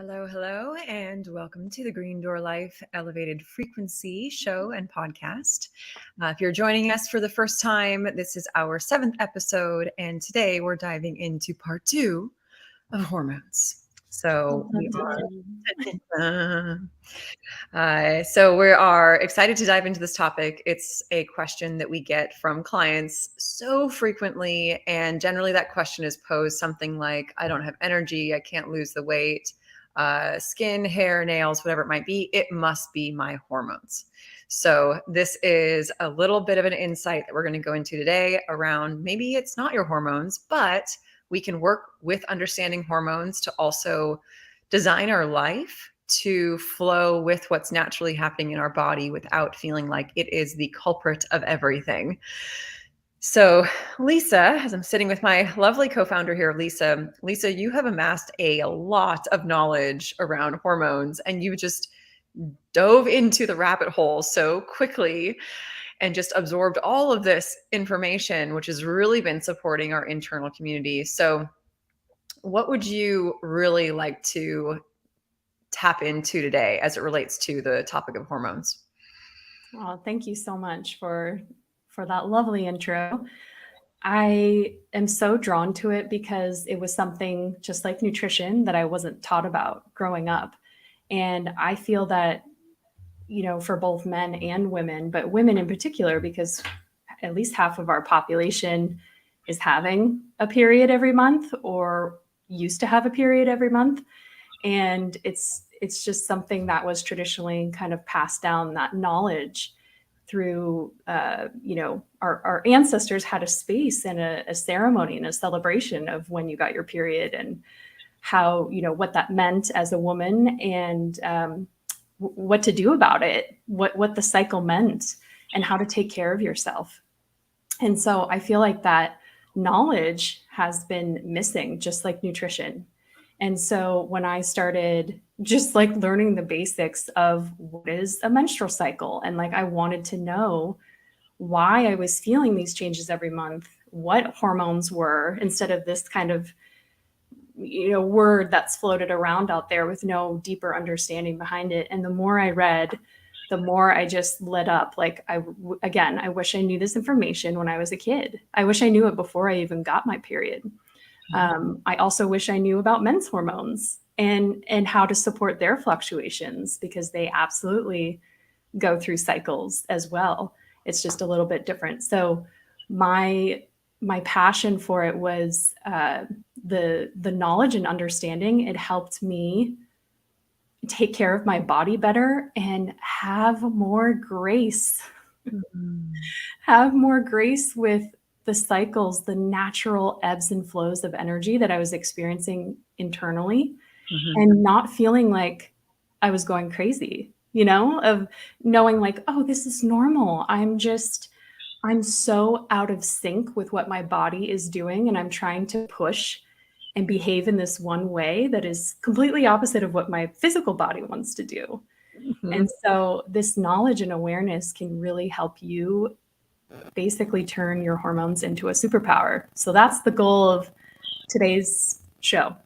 Hello, hello, and welcome to the Green Door Life Elevated Frequency show and podcast. If you're joining us for the first time, this is our 7th episode, and today we're diving into part 2 of hormones. So we are excited to dive into this topic. It's a question that we get from clients so frequently, and generally that question is posed something like, I don't have energy, I can't lose the weight, skin, hair, nails, whatever it might be, it must be my hormones. So this is a little bit of an insight that we're going to go into today around maybe it's not your hormones, but we can work with understanding hormones to also design our life to flow with what's naturally happening in our body without feeling like it is the culprit of everything. So Lisa, as I'm sitting with my lovely co-founder here, Lisa, you have amassed a lot of knowledge around hormones, and you just dove into the rabbit hole so quickly and just absorbed all of this information, which has really been supporting our internal community. So what would you really like to tap into today as it relates to the topic of hormones? Well, thank you so much for that lovely intro. I am so drawn to it because it was something just like nutrition that I wasn't taught about growing up. And I feel that, for both men and women, but women in particular, because at least half of our population is having a period every month or used to have a period every month. And it's just something that was traditionally kind of passed down, that knowledge through, our ancestors had a space and a ceremony and a celebration of when you got your period and how, what that meant as a woman and what to do about it, what the cycle meant and how to take care of yourself. And so I feel like that knowledge has been missing, just like nutrition. And so when I started just like learning the basics of what is a menstrual cycle, and like I wanted to know why I was feeling these changes every month, what hormones were, instead of this kind of word that's floated around out there with no deeper understanding behind it. And the more I read, the more I just lit up. Like I wish I knew this information when I was a kid. I wish I knew it before I even got my period. I also wish I knew about men's hormones and how to support their fluctuations, because they absolutely go through cycles as well. It's just a little bit different. So my passion for it was the knowledge and understanding. It helped me take care of my body better and have more grace. Have more grace with the cycles, the natural ebbs and flows of energy that I was experiencing internally, and not feeling like I was going crazy, of knowing like, oh, this is normal. I'm so out of sync with what my body is doing, and I'm trying to push and behave in this one way that is completely opposite of what my physical body wants to do. And so this knowledge and awareness can really help you basically turn your hormones into a superpower. So that's the goal of today's show.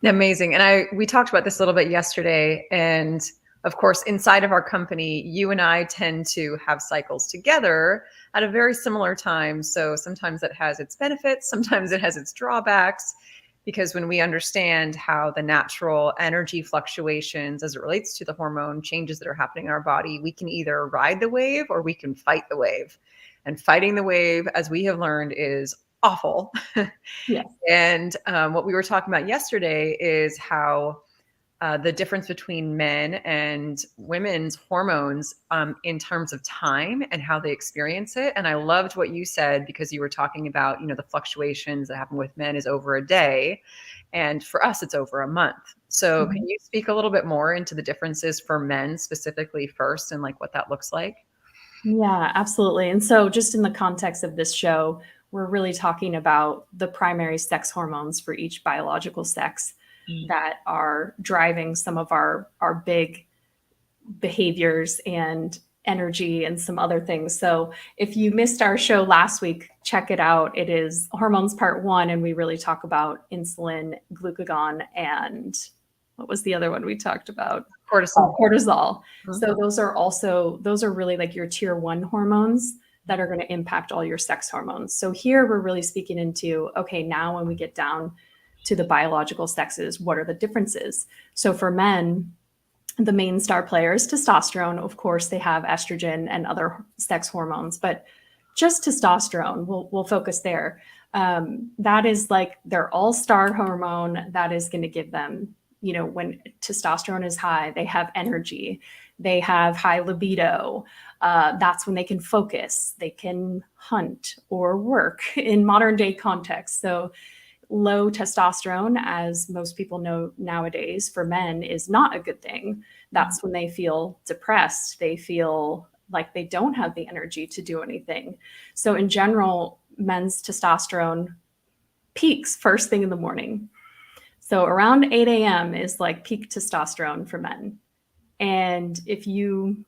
Amazing. And we talked about this a little bit yesterday. And of course, inside of our company, you and I tend to have cycles together at a very similar time. So sometimes it has its benefits, sometimes it has its drawbacks, because when we understand how the natural energy fluctuations as it relates to the hormone changes that are happening in our body, we can either ride the wave or we can fight the wave. And fighting the wave, as we have learned, is awful. Yes. And what we were talking about yesterday is how the difference between men and women's hormones in terms of time and how they experience it. And I loved what you said, because you were talking about, the fluctuations that happen with men is over a day. And for us, it's over a month. So can you speak a little bit more into the differences for men specifically first and like what that looks like? Yeah, absolutely. And so just in the context of this show, we're really talking about the primary sex hormones for each biological sex that are driving some of our big behaviors and energy and some other things. So if you missed our show last week, check it out. It is Hormones Part 1, and we really talk about insulin, glucagon, and what was the other one we talked about? Cortisol. Cortisol. Mhm. So those are really like your tier 1 hormones that are going to impact all your sex hormones. So here we're really speaking into, okay, now when we get down to the biological sexes, what are the differences? So for men, the main star player is testosterone. Of course, they have estrogen and other sex hormones, but just testosterone, we'll focus there. That is like their all-star hormone that is going to give them, when testosterone is high, they have energy, they have high libido. That's when they can focus, they can hunt or work in modern day context. So low testosterone, as most people know nowadays, for men is not a good thing. That's when they feel depressed. They feel like they don't have the energy to do anything. So in general, men's testosterone peaks first thing in the morning. So around 8 a.m. is like peak testosterone for men. And if you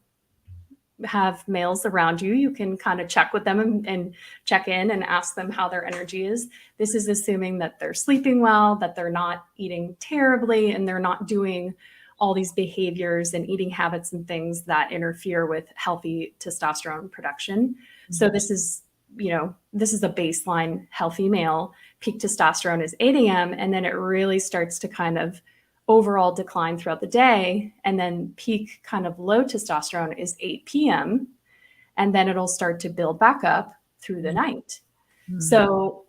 have males around you, you can kind of check with them and check in and ask them how their energy is. This is assuming that they're sleeping well, that they're not eating terribly, and they're not doing all these behaviors and eating habits and things that interfere with healthy testosterone production. So this is a baseline healthy male. Peak testosterone is 8 a.m. and then it really starts to kind of overall decline throughout the day. And then peak kind of low testosterone is 8 p.m. And then it'll start to build back up through the night. So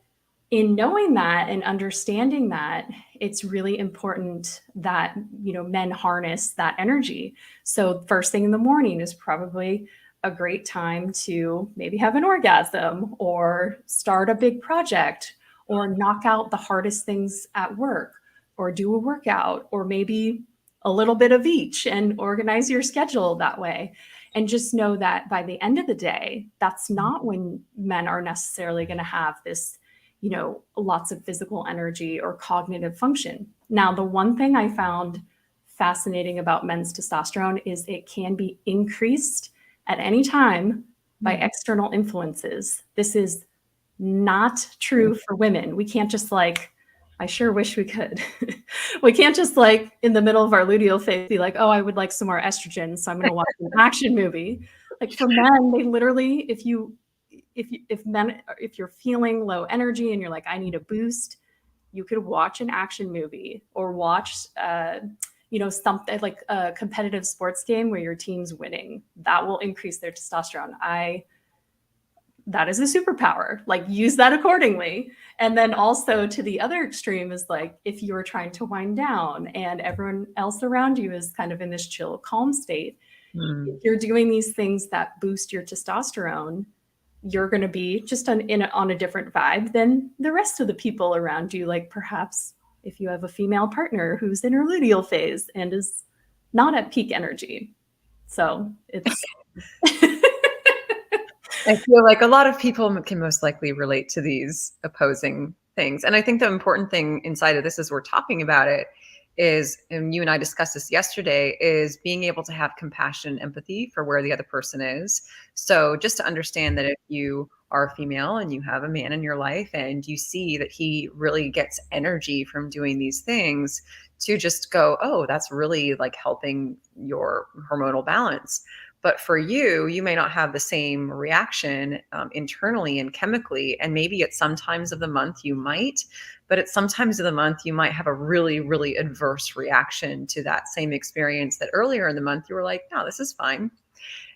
in knowing that and understanding that, it's really important that, men harness that energy. So first thing in the morning is probably a great time to maybe have an orgasm or start a big project or knock out the hardest things at work or do a workout or maybe a little bit of each and organize your schedule that way. And just know that by the end of the day, that's not when men are necessarily going to have this, lots of physical energy or cognitive function. Now, the one thing I found fascinating about men's testosterone is it can be increased at any time by external influences. This is not true for women. We can't just I sure wish we could. We can't just in the middle of our luteal phase be like, oh, I would like some more estrogen, so I'm going to watch an action movie. Like for men, they literally, if you're feeling low energy and you're like, I need a boost, you could watch an action movie or watch, something like a competitive sports game where your team's winning. That will increase their testosterone. That is a superpower. Use that accordingly. And then also to the other extreme is if you're trying to wind down and everyone else around you is kind of in this chill, calm state, if you're doing these things that boost your testosterone, you're going to be just on a different vibe than the rest of the people around you. Like perhaps if you have a female partner who's in her luteal phase and is not at peak energy. So it's I feel like a lot of people can most likely relate to these opposing things. And I think the important thing inside of this as we're talking about it is, and you and I discussed this yesterday, is being able to have compassion and empathy for where the other person is. So just to understand that if you are a female and you have a man in your life and you see that he really gets energy from doing these things, to just go, oh, that's really helping your hormonal balance. But for you, you may not have the same reaction internally and chemically. And maybe at some times of the month you might, but at some times of the month you might have a really, really adverse reaction to that same experience that earlier in the month you were like, no, this is fine.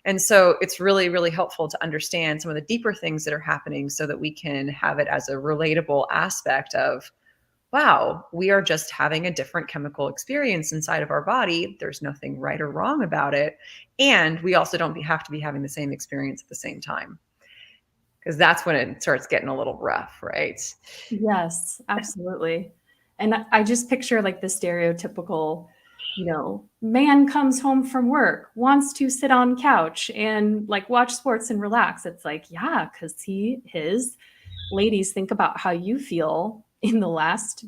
And so it's really, really helpful to understand some of the deeper things that are happening so that we can have it as a relatable aspect of, wow, we are just having a different chemical experience inside of our body. There's nothing right or wrong about it. And we also don't have to be having the same experience at the same time, because that's when it starts getting a little rough, right? Yes, absolutely. And I just picture the stereotypical, man comes home from work, wants to sit on couch and watch sports and relax. It's yeah, because his ladies, think about how you feel in the last,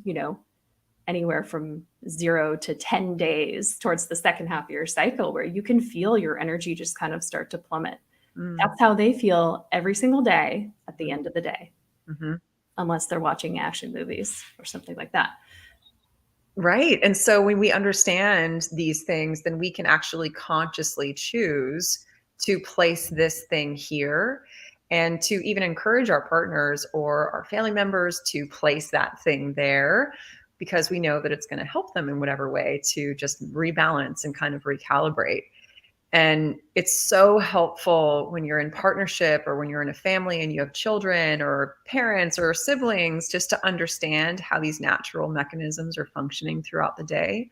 anywhere from 0 to 10 days towards the second half of your cycle, where you can feel your energy just kind of start to plummet. That's how they feel every single day at the end of the day, unless they're watching action movies or something like that. Right. And so when we understand these things, then we can actually consciously choose to place this thing here and to even encourage our partners or our family members to place that thing there because we know that it's going to help them in whatever way to just rebalance and kind of recalibrate. And it's so helpful when you're in partnership or when you're in a family and you have children or parents or siblings, just to understand how these natural mechanisms are functioning throughout the day.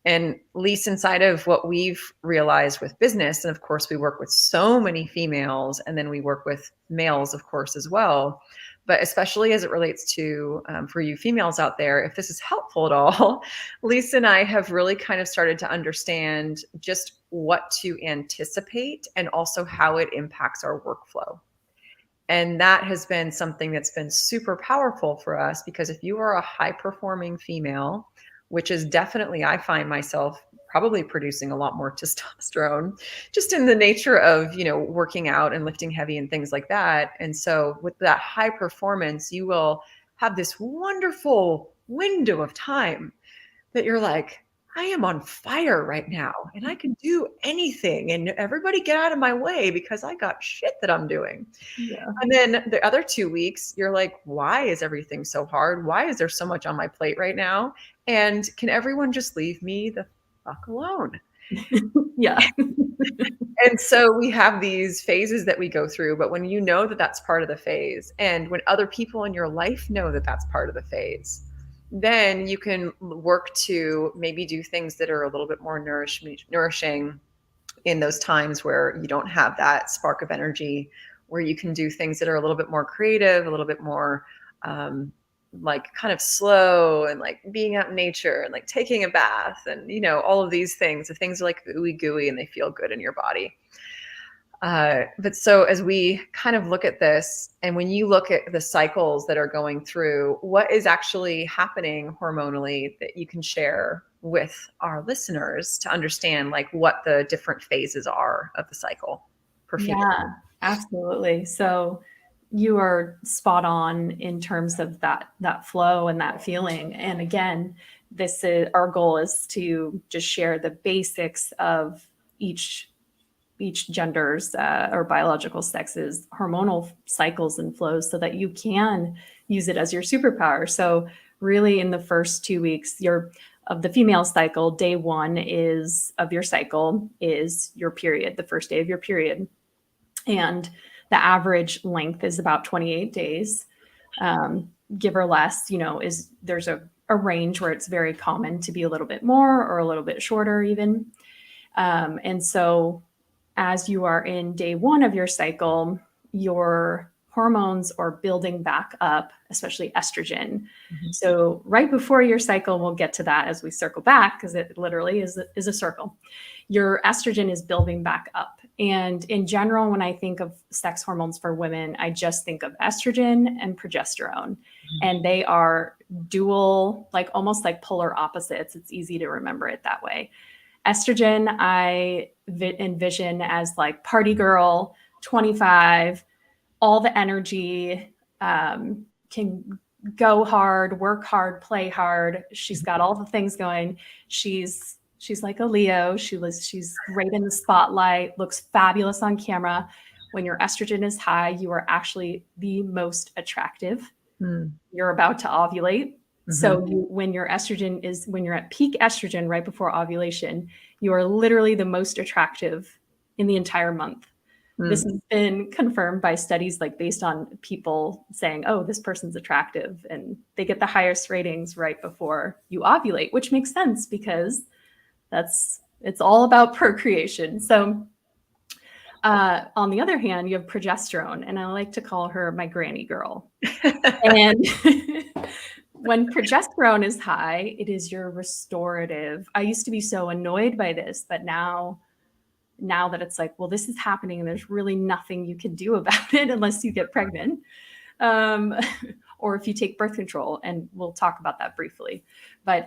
And at least inside of what we've realized with business, and of course, we work with so many females, and then we work with males, of course, as well. But especially as it relates to for you females out there, if this is helpful at all, Lisa and I have really kind of started to understand just what to anticipate and also how it impacts our workflow. And that has been something that's been super powerful for us because if you are a high performing female, which is definitely, I find myself probably producing a lot more testosterone just in the nature of, working out and lifting heavy and things like that. And so with that high performance, you will have this wonderful window of time that you're like, I am on fire right now and I can do anything and everybody get out of my way because I got shit that I'm doing. Yeah. And then the other 2 weeks, you're like, why is everything so hard? Why is there so much on my plate right now? And can everyone just leave me the fuck alone? Yeah. And so we have these phases that we go through, but when you know that that's part of the phase, and when other people in your life know that that's part of the phase, then you can work to maybe do things that are a little bit more nourishing in those times where you don't have that spark of energy, where you can do things that are a little bit more creative, a little bit more like kind of slow and like being out in nature and like taking a bath and, all of these things. The things are like ooey gooey and they feel good in your body. But so as we kind of look at this, and when you look at the cycles that are going through, what is actually happening hormonally that you can share with our listeners to understand like what the different phases are of the cycle for female? Yeah, absolutely. So you are spot on in terms of that flow and that feeling. And again, this is our goal is to just share the basics of each gender's or biological sex's hormonal cycles and flows so that you can use it as your superpower. So really in the first 2 weeks of the female cycle, day one is of your cycle is your period, the first day of your period. And the average length is about 28 days, give or less, there's a range where it's very common to be a little bit more or a little bit shorter even. And so as you are in day one of your cycle, your hormones are building back up, especially estrogen. Mm-hmm. So right before your cycle, we'll get to that as we circle back, because it literally is a circle. Your estrogen is building back up. And in general, when I think of sex hormones for women, I just think of estrogen and progesterone. Mm-hmm. And they are dual, like almost like polar opposites. It's easy to remember it that way. Estrogen, I envision as like party girl, 25, all the energy, can go hard, work hard, play hard. She's got all the things going. She's like a Leo. She's great in the spotlight, looks fabulous on camera. When your estrogen is high, you are actually the most attractive. You're about to ovulate. Mm-hmm. So when you're at peak estrogen right before ovulation, you are literally the most attractive in the entire month. This has been confirmed by studies like based on people saying, oh, this person's attractive, and they get the highest ratings right before you ovulate, which makes sense because it's all about procreation. So on the other hand, you have progesterone, and I like to call her my granny girl. And when progesterone is high, it is your restorative. I used to be so annoyed by this, but now that it's like, well, this is happening and there's really nothing you can do about it unless you get pregnant, or if you take birth control, and we'll talk about that briefly. But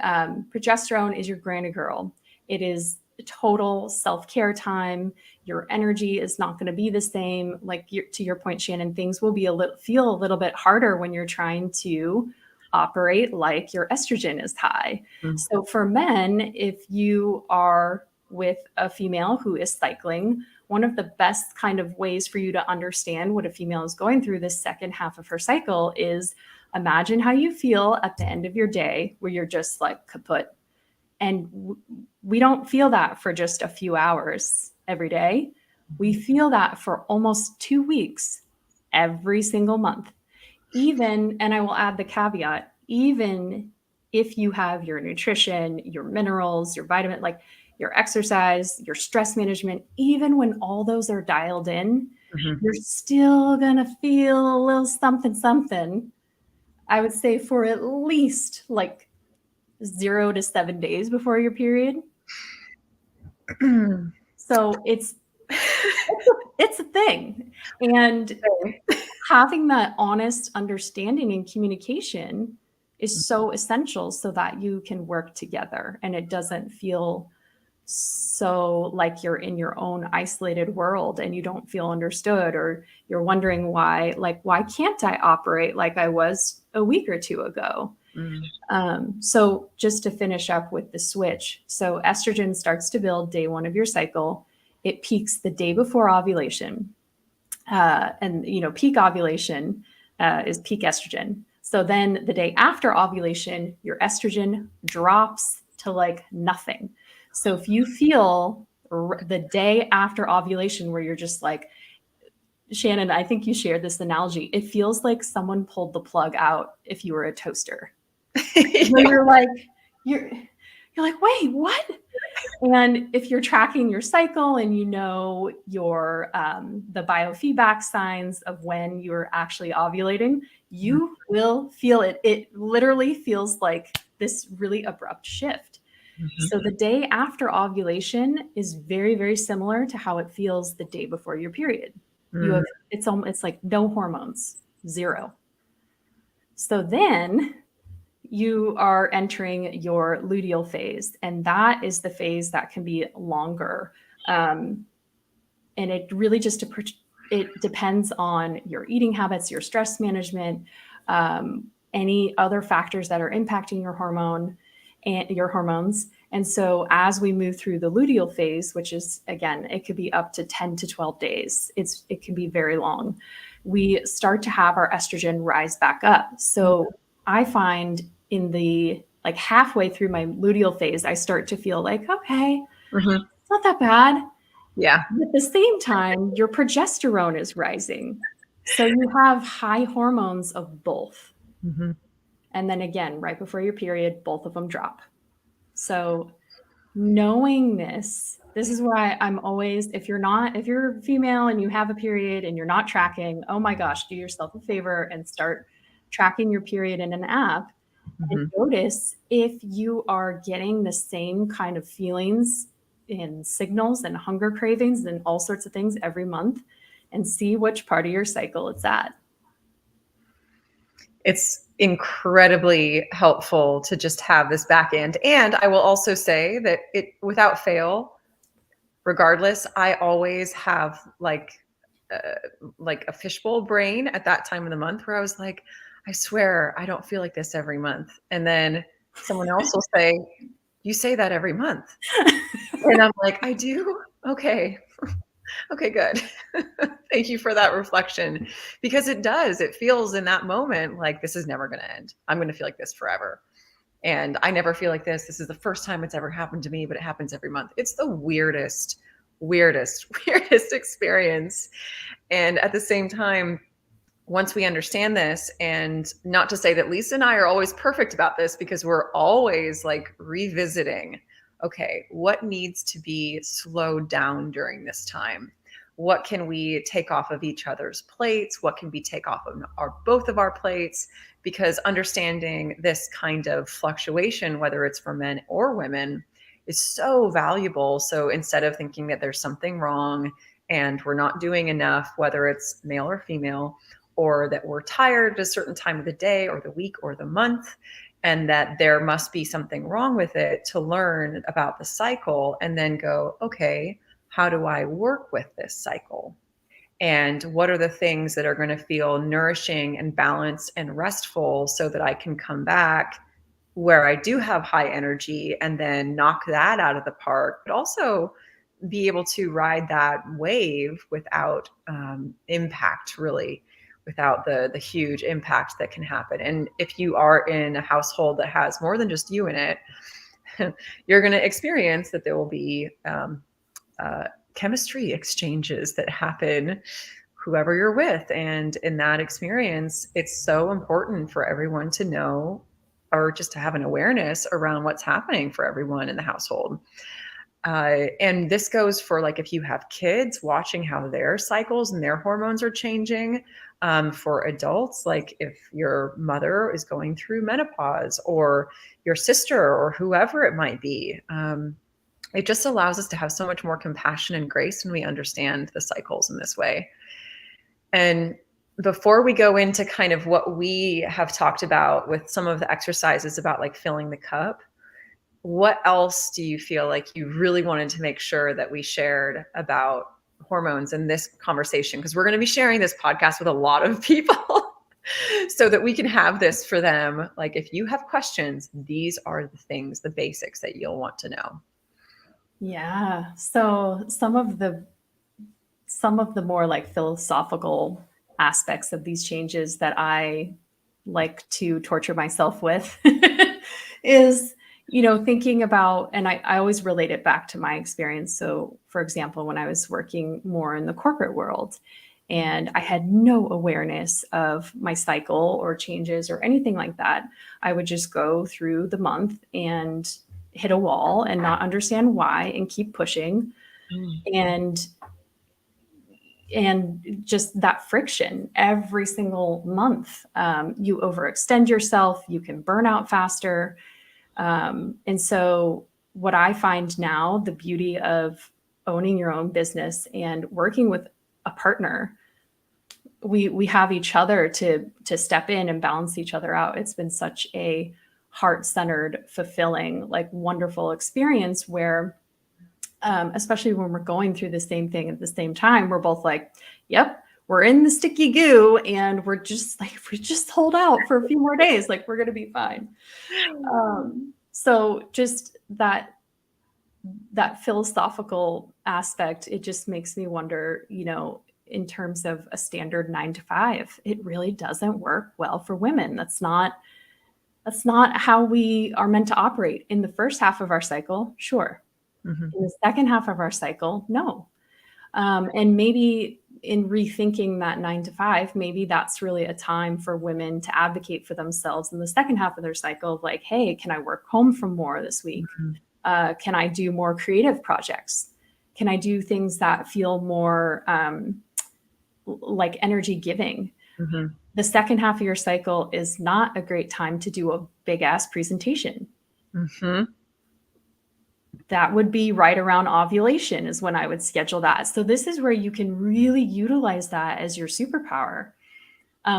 progesterone is your granny girl. It is total self-care time. Your energy is not going to be the same. Like to your point, Shannon, things will be feel a little bit harder when you're trying to operate like your estrogen is high. Mm. So for men, if you are with a female who is cycling, one of the best kind of ways for you to understand what a female is going through this second half of her cycle is imagine how you feel at the end of your day where you're just like kaput. And we don't feel that for just a few hours every day. We feel that for almost 2 weeks every single month. Even, and I will add the caveat, even if you have your nutrition, your minerals, your vitamin, like your exercise, your stress management, even when all those are dialed in, you're still gonna feel a little something, something. I would say for at least like 0 to 7 days before your period. So it's a thing. And having that honest understanding and communication is so essential so that you can work together and it doesn't feel so like you're in your own isolated world and you don't feel understood, or you're wondering why, like, why can't I operate like I was a week or two ago? So just to finish up with the switch. So estrogen starts to build day 1 of your cycle. It peaks the day before ovulation. And, peak ovulation is peak estrogen. So then the day after ovulation, your estrogen drops to like nothing. So if you feel the day after ovulation where you're just like, Shannon, I think you shared this analogy. It feels like someone pulled the plug out if you were a toaster. You're like, you're like, wait, what? And if you're tracking your cycle and you know your the biofeedback signs of when you're actually ovulating, you will feel it. It literally feels like this really abrupt shift. So the day after ovulation is very, very similar to how it feels the day before your period. You have it's like no hormones, 0. So then you are entering your luteal phase, and that is the phase that can be longer. And it really just it depends on your eating habits, your stress management, any other factors that are impacting your hormones. And so as we move through the luteal phase, which is, again, it could be up to 10 to 12 days. It can be very long. We start to have our estrogen rise back up. So I find in the like halfway through my luteal phase, I start to feel like, okay, it's not that bad. Yeah. At the same time, your progesterone is rising. So you have high hormones of both. And then again, right before your period, both of them drop. So knowing this is why I'm always, if you're female and you have a period and you're not tracking, oh my gosh, do yourself a favor and start tracking your period in an app and notice if you are getting the same kind of feelings and signals and hunger cravings and all sorts of things every month, and see which part of your cycle it's at. It's incredibly helpful to just have this back end. And I will also say that without fail, regardless, I always have like a fishbowl brain at that time of the month where I was like, I swear I don't feel like this every month. And then someone else will say, you say that every month. And I'm like, I do? Okay. Okay, good. Thank you for that reflection, because it does. It feels in that moment like this is never going to end. I'm going to feel like this forever. And I never feel like this. This is the first time it's ever happened to me, but it happens every month. It's the weirdest experience. And at the same time, once we understand this, and not to say that Lisa and I are always perfect about this, because we're always like revisiting, okay, what needs to be slowed down during this time? What can we take off of each other's plates? What can we take off of both of our plates? Because understanding this kind of fluctuation, whether it's for men or women, is so valuable. So instead of thinking that there's something wrong and we're not doing enough, whether it's male or female, or that we're tired at a certain time of the day or the week or the month, and that there must be something wrong with it, to learn about the cycle and then go, okay, how do I work with this cycle? And what are the things that are going to feel nourishing and balanced and restful so that I can come back where I do have high energy and then knock that out of the park, but also be able to ride that wave without impact, really, without the huge impact that can happen. And if you are in a household that has more than just you in it, you're going to experience that there will be uh, chemistry exchanges that happen whoever you're with. And in that experience, it's so important for everyone to know, or just to have an awareness around what's happening for everyone in the household. And this goes for, like, if you have kids, watching how their cycles and their hormones are changing. For adults, like if your mother is going through menopause, or your sister, or whoever it might be. It just allows us to have so much more compassion and grace when we understand the cycles in this way. And before we go into kind of what we have talked about with some of the exercises about like filling the cup, what else do you feel like you really wanted to make sure that we shared about hormones in this conversation? Because we're going to be sharing this podcast with a lot of people so that we can have this for them. Like, if you have questions, these are the things, the basics that you'll want to know. Yeah. So some of the more like philosophical aspects of these changes that I like to torture myself with is, thinking about, and I always relate it back to my experience. So for example, when I was working more in the corporate world and I had no awareness of my cycle or changes or anything like that, I would just go through the month and hit a wall and not understand why and keep pushing. And just that friction every single month. You overextend yourself, you can burn out faster. And so what I find now, the beauty of owning your own business and working with a partner, we have each other to step in and balance each other out. It's been such a heart-centered, fulfilling, like wonderful experience where especially when we're going through the same thing at the same time, we're both like, yep, we're in the sticky goo and we're just like, if we just hold out for a few more days, like we're going to be fine. So just that philosophical aspect, it just makes me wonder, in terms of a standard 9 to 5, it really doesn't work well for women. That's not how we are meant to operate. In the first half of our cycle, sure. In the second half of our cycle, no. And maybe in rethinking that 9 to 5, maybe that's really a time for women to advocate for themselves in the second half of their cycle of like, hey, can I work home from more this week? Can I do more creative projects? Can I do things that feel more like energy giving? The second half of your cycle is not a great time to do a big ass presentation. That would be right around ovulation is when I would schedule that. So this is where you can really utilize that as your superpower.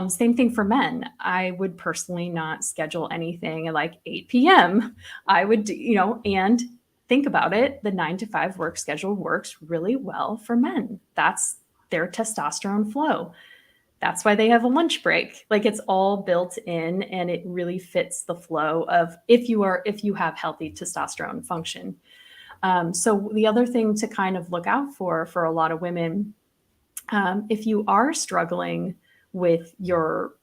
Same thing for men. I would personally not schedule anything at like 8 p.m. I would, and think about it. The 9 to 5 work schedule works really well for men. That's their testosterone flow. That's why they have a lunch break. Like, it's all built in and it really fits the flow of if you have healthy testosterone function. So the other thing to kind of look out for a lot of women, if you are struggling with your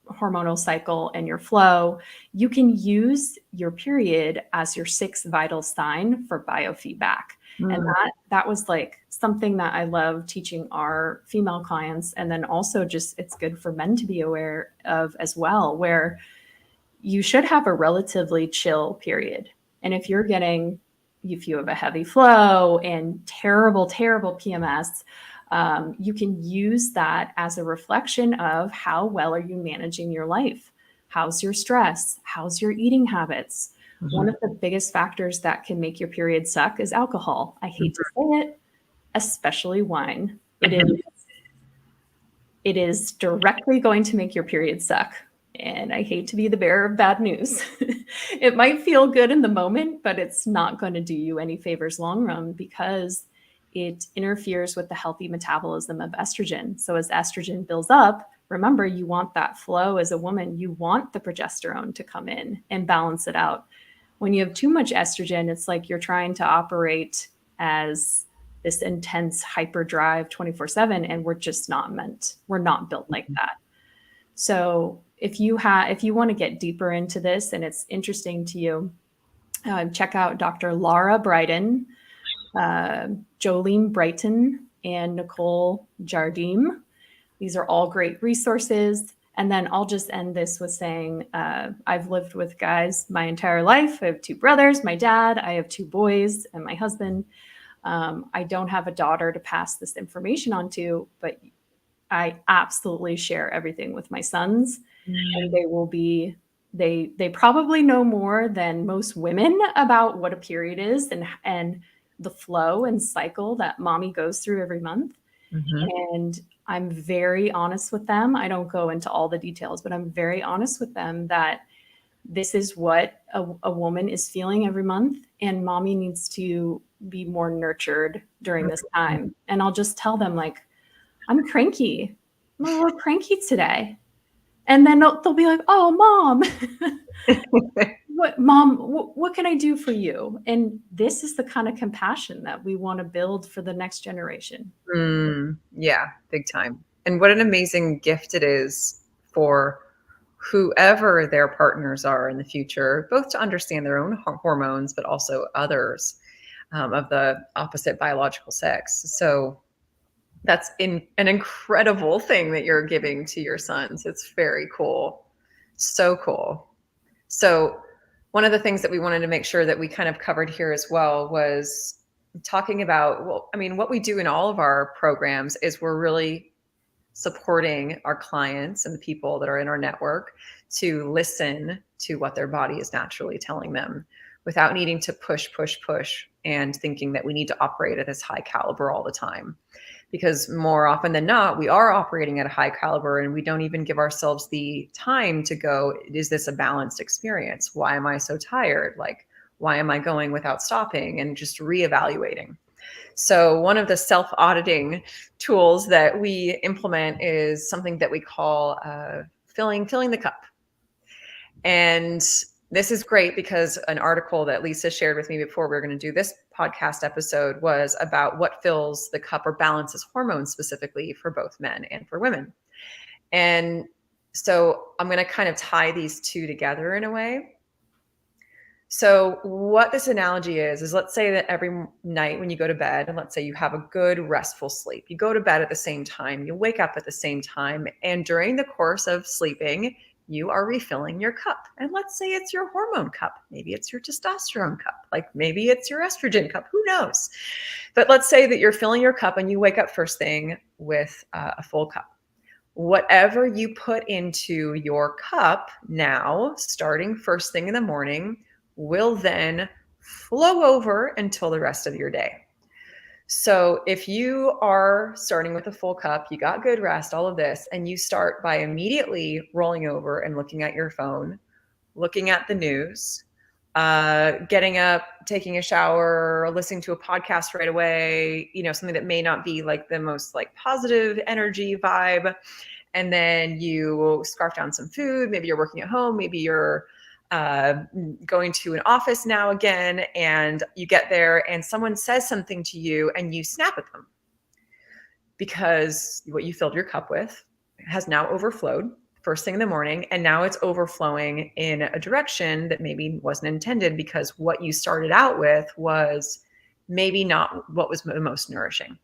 hormonal cycle and your flow, you can use your period as your 6th vital sign for biofeedback. And that was like something that I love teaching our female clients. And then also just, it's good for men to be aware of as well, where you should have a relatively chill period. And if you have a heavy flow and terrible PMS, you can use that as a reflection of how well are you managing your life? How's your stress? How's your eating habits? One of the biggest factors that can make your period suck is alcohol. I hate to say it, especially wine. It is directly going to make your period suck. And I hate to be the bearer of bad news. It might feel good in the moment, but it's not going to do you any favors long run, because it interferes with the healthy metabolism of estrogen. So as estrogen builds up, remember, you want that flow as a woman. You want the progesterone to come in and balance it out. When you have too much estrogen, it's like you're trying to operate as this intense hyperdrive 24/7, and we're not built like that. So if you want to get deeper into this and it's interesting to you, check out Dr. Laura Bryden, Jolene Brighton, and Nicole Jardim. These are all great resources. And then I'll just end this with saying I've lived with guys my entire life. I have 2 brothers, my dad, I have 2 boys, and my husband. I don't have a daughter to pass this information on to, but I absolutely share everything with my sons. And they probably know more than most women about what a period is and the flow and cycle that mommy goes through every month. And I'm very honest with them. I don't go into all the details, but I'm very honest with them that this is what a woman is feeling every month, and mommy needs to be more nurtured during this time. And I'll just tell them, like, I'm cranky. I'm a little cranky today. And then they'll be like, oh, mom, what can I do for you? And this is the kind of compassion that we want to build for the next generation. Yeah, big time. And what an amazing gift it is for whoever their partners are in the future, both to understand their own hormones, but also others of the opposite biological sex. So that's an incredible thing that you're giving to your sons. It's very cool. So cool. So one of the things that we wanted to make sure that we kind of covered here as well was talking about, well, I mean, what we do in all of our programs is we're really supporting our clients and the people that are in our network to listen to what their body is naturally telling them without needing to push and thinking that we need to operate at this high caliber all the time. Because more often than not, we are operating at a high caliber and we don't even give ourselves the time to go, is this a balanced experience? Why am I so tired? Like, why am I going without stopping? And just reevaluating. So one of the self-auditing tools that we implement is something that we call filling the cup. And this is great because an article that Lisa shared with me before we were going to do this podcast episode was about what fills the cup or balances hormones specifically for both men and for women. And so I'm going to kind of tie these two together in a way. So what this analogy is let's say that every night when you go to bed, and let's say you have a good restful sleep, you go to bed at the same time, you wake up at the same time, and during the course of sleeping, you are refilling your cup. And let's say it's your hormone cup. Maybe it's your testosterone cup. Like maybe it's your estrogen cup. Who knows? But let's say that you're filling your cup and you wake up first thing with a full cup. Whatever you put into your cup now, starting first thing in the morning, will then flow over until the rest of your day. So if you are starting with a full cup, you got good rest, all of this, and you start by immediately rolling over and looking at your phone, looking at the news, getting up, taking a shower, listening to a podcast right away, something that may not be like the most like positive energy vibe. And then you scarf down some food. Maybe you're working at home. Maybe you're going to an office now again, and you get there and someone says something to you and you snap at them because what you filled your cup with has now overflowed first thing in the morning, and now it's overflowing in a direction that maybe wasn't intended because what you started out with was maybe not what was the most nourishing.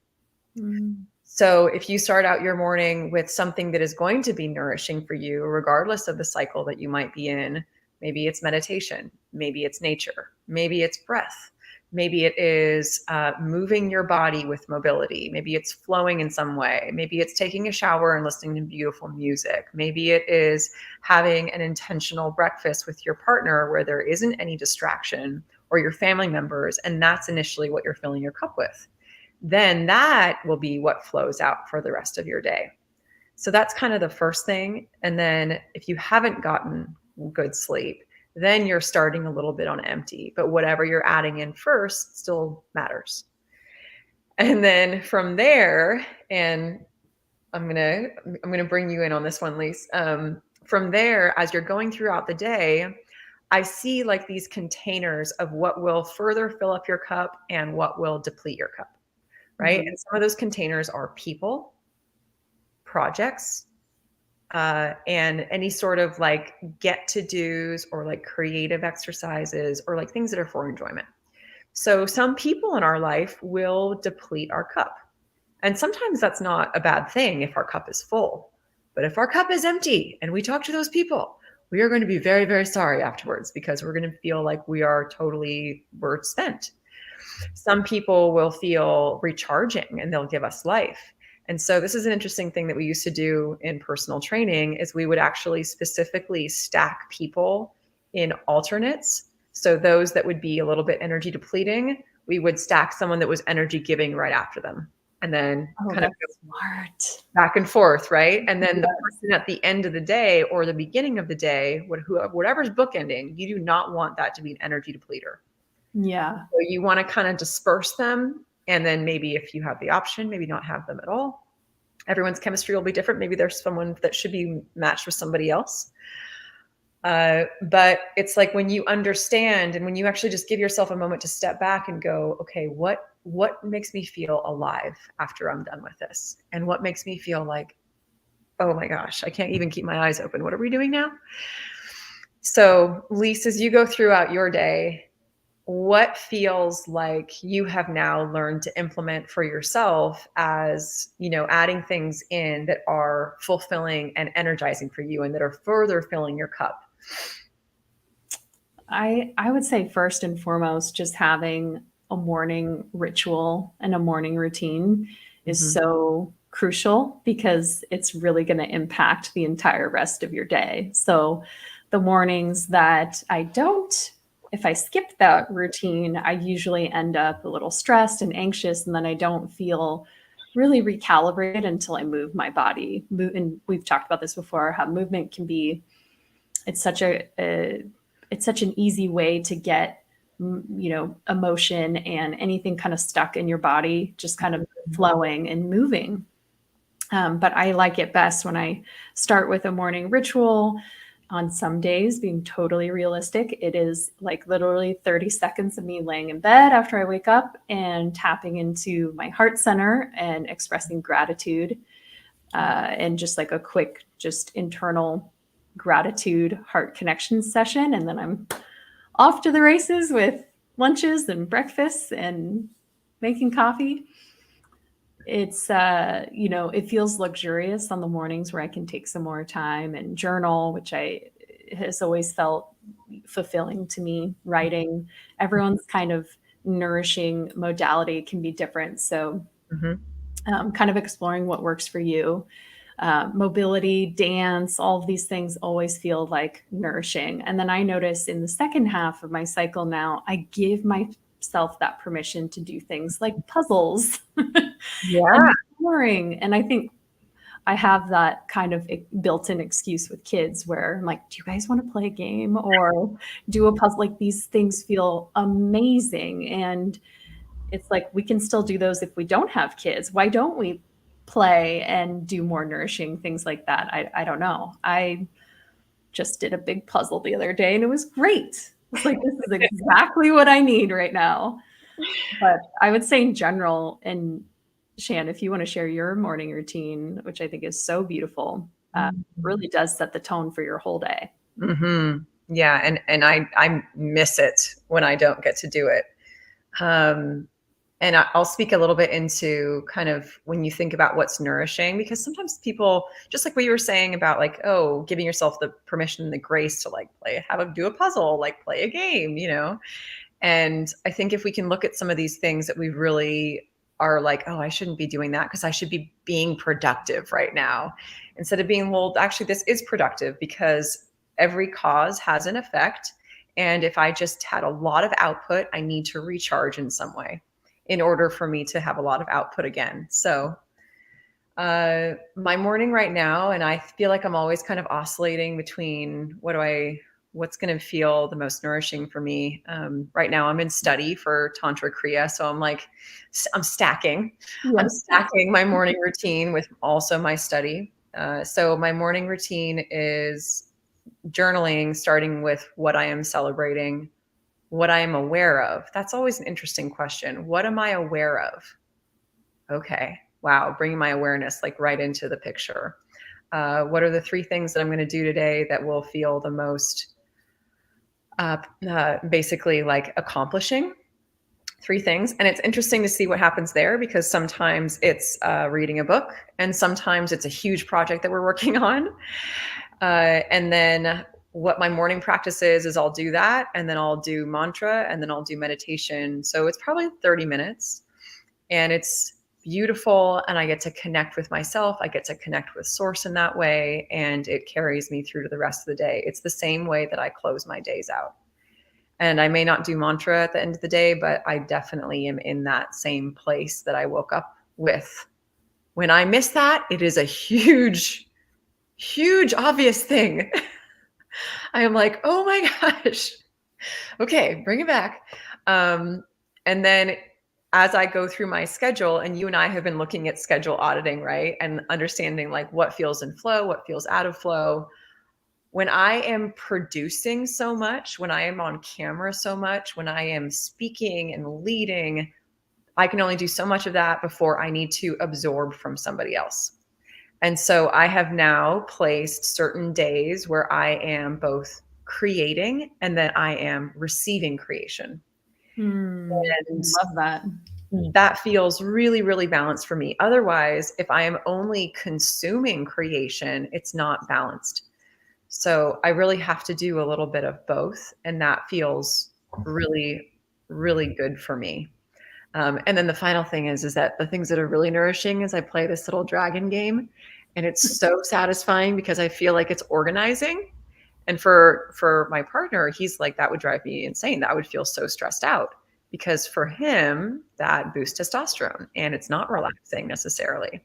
So if you start out your morning with something that is going to be nourishing for you, regardless of the cycle that you might be in, maybe it's meditation, maybe it's nature, maybe it's breath, maybe it is moving your body with mobility, maybe it's flowing in some way, maybe it's taking a shower and listening to beautiful music, maybe it is having an intentional breakfast with your partner where there isn't any distraction, or your family members, and that's initially what you're filling your cup with. Then that will be what flows out for the rest of your day. So that's kind of the first thing. And then if you haven't gotten good sleep, then you're starting a little bit on empty, but whatever you're adding in first still matters. And then from there, and I'm gonna bring you in on this one, Lise. From there, as you're going throughout the day, I see like these containers of what will further fill up your cup and what will deplete your cup, right? Mhm. And some of those containers are people, projects, and any sort of like get to dos or like creative exercises or like things that are for enjoyment. So some people in our life will deplete our cup. And sometimes that's not a bad thing if our cup is full. But if our cup is empty and we talk to those people, we are going to be very, very sorry afterwards because we're going to feel like we're spent. Some people will feel recharging and they'll give us life. And so this is an interesting thing that we used to do in personal training is we would actually specifically stack people in alternates. So those that would be a little bit energy depleting, we would stack someone that was energy giving right after them. And then Oh, kind of that's smart. back and forth, right? And then the Yes. person at the end of the day or the beginning of the day, whatever's bookending, you do not want that to be an energy depleter. Yeah. So you want to kind of disperse them. And then maybe if you have the option, maybe not have them at all. Everyone's chemistry will be different. Maybe there's someone that should be matched with somebody else. But it's like when you understand and when you actually just give yourself a moment to step back and go, okay, what makes me feel alive after I'm done with this? And what makes me feel like, oh my gosh, I can't even keep my eyes open. What are we doing now? So, Lisa, as you go throughout your day, what feels like you have now learned to implement for yourself as, adding things in that are fulfilling and energizing for you and that are further filling your cup? I would say first and foremost, just having a morning ritual and a morning routine is Mhm. so crucial because it's really going to impact the entire rest of your day. So the mornings that I don't, if I skip that routine, I usually end up a little stressed and anxious, and then I don't feel really recalibrated until I move my body. And we've talked about this before, how movement can be, it's such it's such an easy way to get emotion and anything kind of stuck in your body just kind of flowing and moving. But I like it best when I start with a morning ritual. On some days, being totally realistic, it is like literally 30 seconds of me laying in bed after I wake up and tapping into my heart center and expressing gratitude, and just like a quick, just internal gratitude heart connection session. And then I'm off to the races with lunches and breakfasts and making coffee. It's it feels luxurious on the mornings where I can take some more time and journal, which I has always felt fulfilling to me. Writing, everyone's kind of nourishing modality can be different, so Mhm. kind of exploring what works for you. Mobility, dance, all of these things always feel like nourishing. And then I notice in the second half of my cycle now, I give myself that permission to do things like puzzles Yeah. and exploring. And I think I have that kind of built-in excuse with kids where I'm like, do you guys want to play a game or do a puzzle? Like these things feel amazing. And it's like we can still do those if we don't have kids. Why don't we play and do more nourishing things like that? I don't know. I just did a big puzzle the other day and it was great. It's like this is exactly what I need right now. But I would say in general, and Shan, if you want to share your morning routine, which I think is so beautiful, really does set the tone for your whole day. Mhm. Yeah, and I miss it when I don't get to do it. Um, and I'll speak a little bit into kind of when you think about what's nourishing, because sometimes people, just like what you were saying about like, oh, giving yourself the permission and the grace to like do a puzzle, like play a game. And I think if we can look at some of these things that we really are like, oh, I shouldn't be doing that because I should be being productive right now. Instead of being, well, actually, this is productive because every cause has an effect. And if I just had a lot of output, I need to recharge in some way in order for me to have a lot of output again. So my morning right now, and I feel like I'm always kind of oscillating between what do I what's going to feel the most nourishing for me. Right now I'm in study for Tantra Kriya. So I'm stacking. I'm Yes. stacking my morning routine with also my study. So my morning routine is journaling, starting with what I am celebrating, what I am aware of. That's always an interesting question. What am I aware of? Okay. Wow. Bringing my awareness like right into the picture. What are the 3 things that I'm going to do today that will feel the most basically like accomplishing? 3 things. And it's interesting to see what happens there because sometimes it's reading a book and sometimes it's a huge project that we're working on. And then what my morning practice is I'll do that and then I'll do mantra and then I'll do meditation. So it's probably 30 minutes and it's beautiful and I get to connect with myself. I get to connect with source in that way and it carries me through to the rest of the day. It's the same way that I close my days out. And I may not do mantra at the end of the day, but I definitely am in that same place that I woke up with. When I miss that, it is a huge, huge, obvious thing. I am like, oh my gosh. Okay, bring it back. And then as I go through my schedule, and you and I have been looking at schedule auditing, right? And understanding like what feels in flow, what feels out of flow. When I am producing so much, when I am on camera so much, when I am speaking and leading, I can only do so much of that before I need to absorb from somebody else. And so I have now placed certain days where I am both creating and then I am receiving creation. And Love that. that feels really, really balanced for me. Otherwise, if I am only consuming creation, it's not balanced. So I really have to do a little bit of both. And that feels really, really good for me. And then the final thing is that the things that are really nourishing is I play this little dragon game and it's so satisfying because I feel like it's organizing. And for my partner, he's like, that would drive me insane. That would feel so stressed out because for him, that boosts testosterone and it's not relaxing necessarily.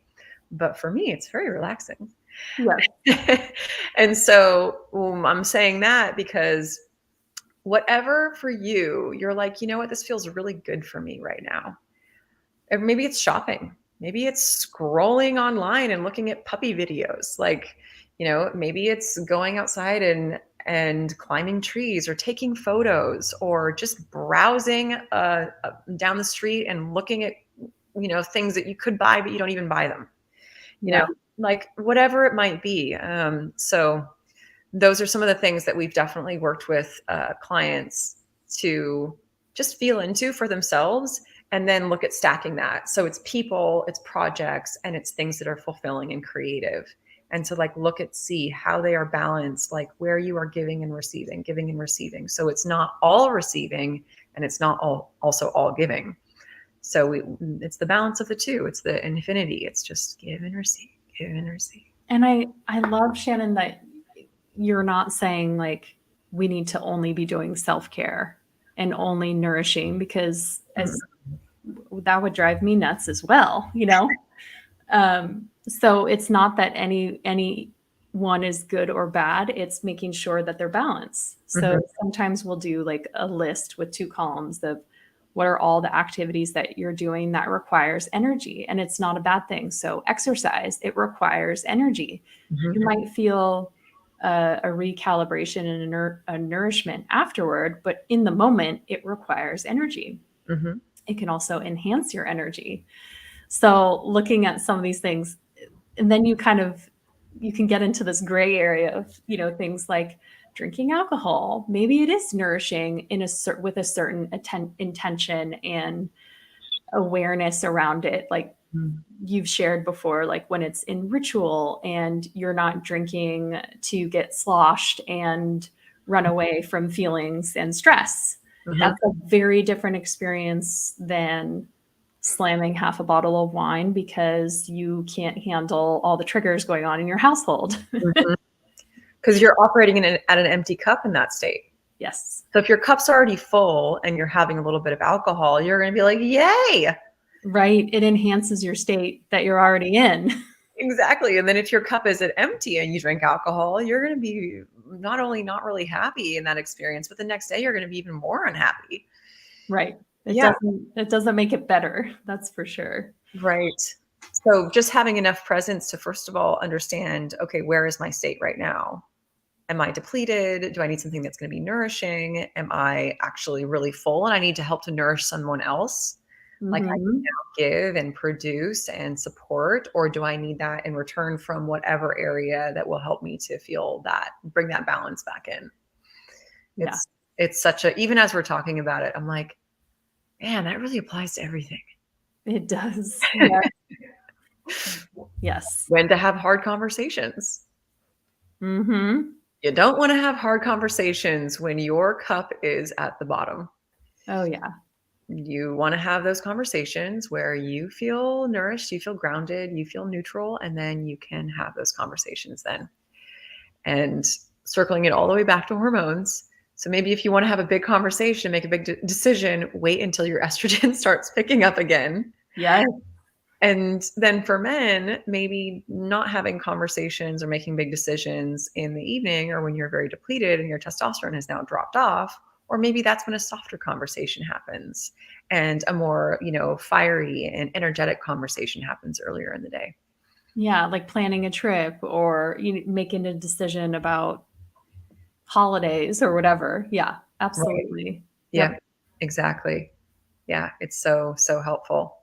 But for me, it's very relaxing. Yes. And so I'm saying that because whatever for you, you're like, you know what, this feels really good for me right now. Or maybe it's shopping. Maybe it's scrolling online and looking at puppy videos. Like, maybe it's going outside and climbing trees or taking photos or just browsing down the street and looking at, things that you could buy, but you don't even buy them, Yeah. like whatever it might be. So those are some of the things that we've definitely worked with clients to just feel into for themselves and then look at stacking that. So it's people, it's projects, and it's things that are fulfilling and creative. And to like look at, see how they are balanced, like where you are giving and receiving. So it's not all receiving and it's not also all giving. So it's the balance of the two. It's the infinity. It's just give and receive, give and receive. And I love, Shannon, that you're not saying like we need to only be doing self-care and only nourishing because as that would drive me nuts as well, so it's not that any one is good or bad. It's making sure that they're balanced. So sometimes we'll do like a list with 2 columns of what are all the activities that you're doing that requires energy, and it's not a bad thing. So exercise, it requires energy. You might feel a recalibration and a nourishment afterward, but in the moment, it requires energy. It can also enhance your energy. So looking at some of these things, and then you can get into this gray area of, things like drinking alcohol. Maybe it is nourishing with a certain intention and awareness around it. Like you've shared before, like when it's in ritual and you're not drinking to get sloshed and run away from feelings and stress. That's a very different experience than slamming half a bottle of wine because you can't handle all the triggers going on in your household. Because you're operating at an empty cup in that state. Yes. So if your cup's already full and you're having a little bit of alcohol, you're going to be like, yay. Right. It enhances your state that you're already in. Exactly. And then if your cup is at empty and you drink alcohol, you're going to be not only not really happy in that experience, but the next day you're going to be even more unhappy. Right. Yeah. It doesn't make it better. That's for sure. Right. So just having enough presence to, first of all, understand, okay, where is my state right now? Am I depleted? Do I need something that's going to be nourishing? Am I actually really full and I need to help to nourish someone else? Like I can Mhm. now give and produce and support, or do I need that in return from whatever area that will help me to feel that, bring that balance back in? Yeah, It's such a, even as we're talking about it, I'm like, man, that really applies to everything. it does. Yeah. Yes. When to have hard conversations. Mhm. You don't want to have hard conversations when your cup is at the bottom. Oh, yeah. You want to have those conversations where you feel nourished, you feel grounded, you feel neutral, and then you can have those conversations then. And circling it all the way back to hormones. So maybe if you want to have a big conversation, make a big decision, wait until your estrogen starts picking up again. Yes. And then for men, maybe not having conversations or making big decisions in the evening or when you're very depleted and your testosterone has now dropped off, or maybe that's when a softer conversation happens and a more, fiery and energetic conversation happens earlier in the day. Yeah, like planning a trip or making a decision about holidays or whatever. Yeah, Right. absolutely. Yeah, Yep. exactly. Yeah, it's so, so helpful.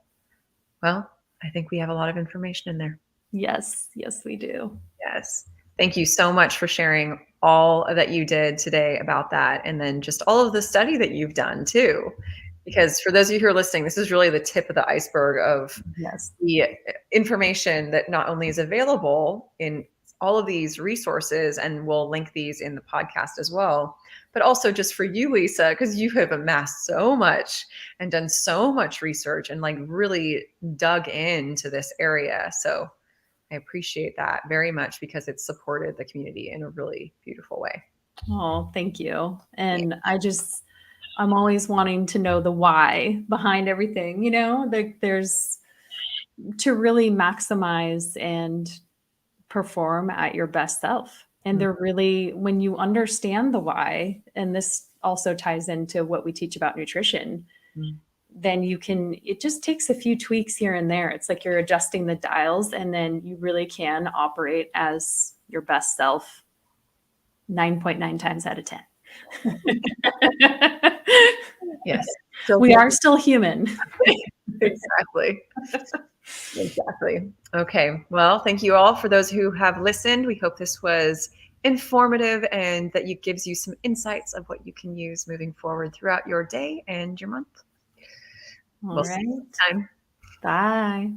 Well, I think we have a lot of information in there. Yes. Yes, we do. Yes. Thank you so much for sharing all that you did today about that, and then just all of the study that you've done too. Because for those of you who are listening, this is really the tip of the iceberg of Yes. the information that not only is available in all of these resources, and we'll link these in the podcast as well, but also just for you, Lisa, because you have amassed so much and done so much research and like really dug into this area. So I appreciate that very much because it's supported the community in a really beautiful way. Oh, thank you. Yeah. And I'm always wanting to know the why behind everything, there's to really maximize and perform at your best self. And Mm, they're really, when you understand the why, and this also ties into what we teach about nutrition, mm. then it just takes a few tweaks here and there. It's like you're adjusting the dials, and then you really can operate as your best self 9.9 times out of 10. Yes. Still We feel are still human. exactly. Exactly. Okay. Well, thank you all for those who have listened. We hope this was informative and that it gives you some insights of what you can use moving forward throughout your day and your month. All We'll see right. you next time. Bye.